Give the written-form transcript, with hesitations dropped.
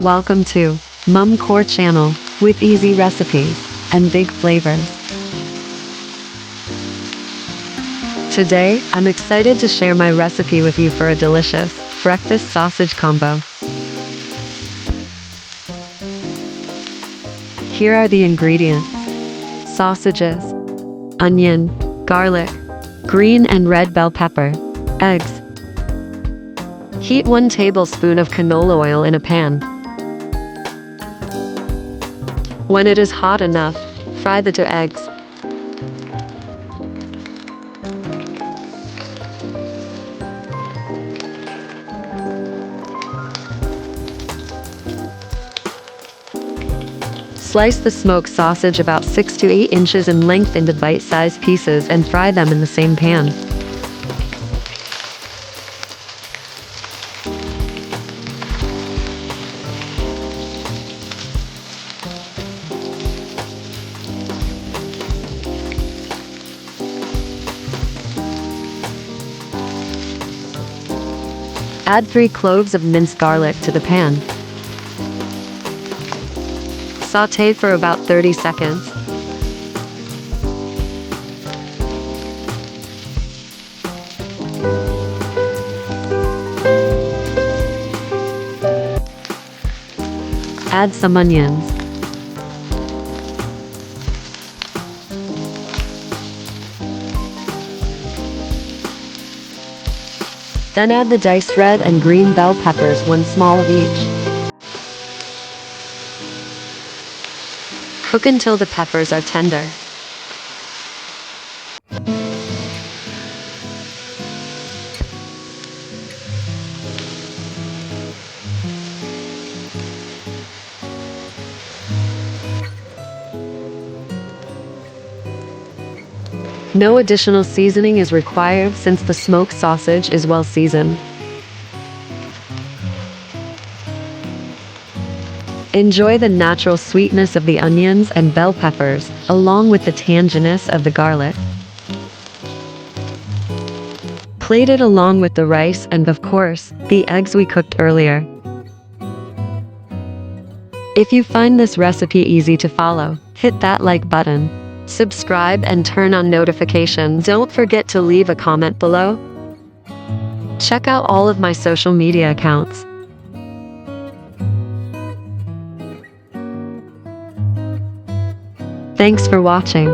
Welcome to Mum Core Channel with easy recipes and big flavors. Today, I'm excited to share my recipe with you for a delicious breakfast sausage combo. Here are the ingredients: sausages, onion, garlic, green and red bell pepper, eggs. Heat 1 tablespoon of canola oil in a pan. When it is hot enough, fry the 2 eggs. Slice the smoked sausage about 6 to 8 inches in length into bite-sized pieces and fry them in the same pan. Add 3 cloves of minced garlic to the pan. Sauté for about 30 seconds. Add some onions. Then add the diced red and green bell peppers, 1 small of each. Cook until the peppers are tender. No additional seasoning is required since the smoked sausage is well seasoned. Enjoy the natural sweetness of the onions and bell peppers, along with the tanginess of the garlic. Plate it along with the rice and, of course, the eggs we cooked earlier. If you find this recipe easy to follow, hit that like button. Subscribe and turn on notifications. Don't forget to leave a comment below. Check out all of my social media accounts. Thanks for watching.